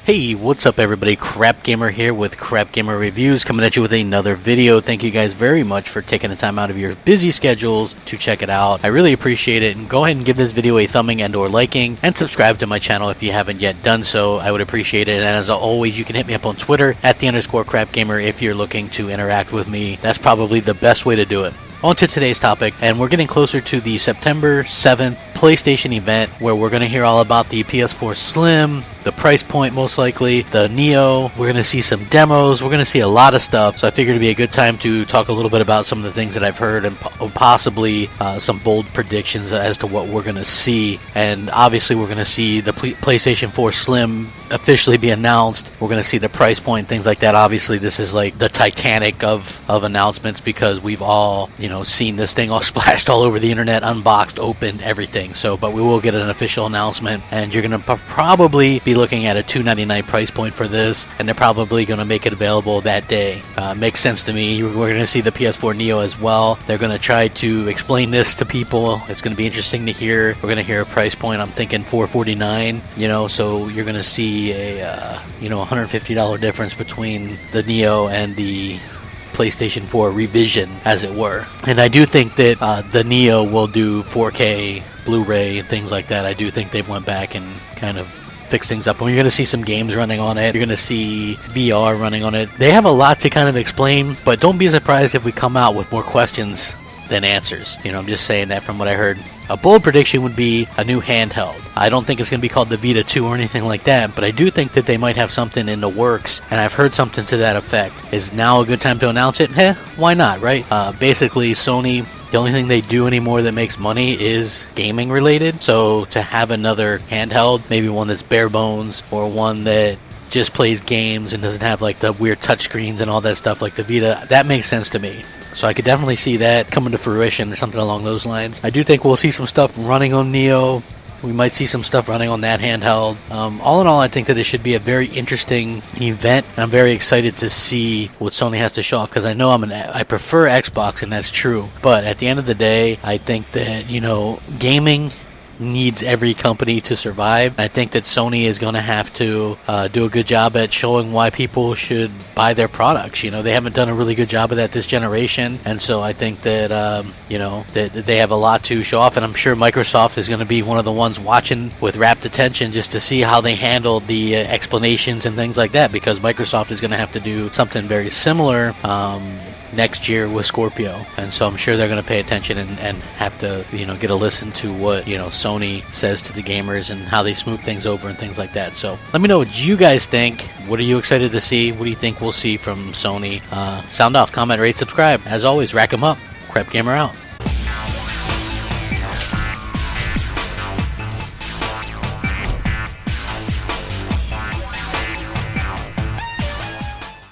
Hey, what's up everybody? Crapgamer here with Crapgamer Reviews, coming at you with another video. Thank you guys very much for taking the time out of your busy schedules to check it out. I really appreciate it, and go ahead and give this video a thumbing and or liking, and subscribe to my channel if you haven't yet done so. I would appreciate it, and as always, you can hit me up on Twitter at @_Crapgamer if you're looking to interact with me. That's probably the best way to do it. On to today's topic, and we're getting closer to the September 7th PlayStation event, where we're going to hear all about the PS4 Slim, the price point most likely, the Neo. We're going to see some demos, we're going to see a lot of stuff, so I figured it'd be a good time to talk a little bit about some of the things that I've heard, and possibly some bold predictions as to what we're going to see. And obviously we're going to see the PlayStation 4 Slim officially be announced. We're going to see the price point, things like that. Obviously this is like the Titanic of announcements, because we've all, seen this thing all splashed all over the internet, unboxed, opened, everything. So, but we will get an official announcement, and you're going to probably be looking at a $299 price point for this, and they're probably going to make it available that day. Makes sense to me. We're going to see the PS4 Neo as well. They're going to try to explain this to people. It's going to be interesting to hear. We're going to hear a price point. I'm thinking $449. So you're going to see a $150 difference between the Neo and the PlayStation 4 revision, as it were. And I do think that the Neo will do 4K Blu-ray and things like that. I do think they went back and kind of fixed things up, and you're going to see some games running on it. You're going to see VR running on it. They have a lot to kind of explain, but don't be surprised if we come out with more questions than answers. I'm just saying that from what I heard. A bold prediction would be a new handheld. I don't think it's going to be called the Vita 2 or anything like that, but I do think that they might have something in the works, and I've heard something to that effect. Is now a good time to announce it? Why not, right? Basically, Sony, the only thing they do anymore that makes money is gaming related, so to have another handheld, maybe one that's bare bones, or one that just plays games and doesn't have like the weird touchscreens and all that stuff like the Vita, that makes sense to me. So I could definitely see that coming to fruition or something along those lines. I do think we'll see some stuff running on Neo. We might see some stuff running on that handheld. All in all, I think that it should be a very interesting event, and I'm very excited to see what Sony has to show off, because I know I prefer Xbox, and that's true. But at the end of the day, I think that, gaming needs every company to survive. And I think that Sony is going to have to do a good job at showing why people should buy their products. They haven't done a really good job of that this generation, and so I think that that they have a lot to show off, and I'm sure Microsoft is going to be one of the ones watching with rapt attention just to see how they handle the explanations and things like that, because Microsoft is going to have to do something very similar next year with Scorpio, and so I'm sure they're going to pay attention and have to get a listen to what Sony says to the gamers and how they smooth things over and things like that. So let me know what you guys think. What are you excited to see? What do you think we'll see from Sony? Sound off, comment, rate, subscribe. As always, rack 'em up. Crapgamer out.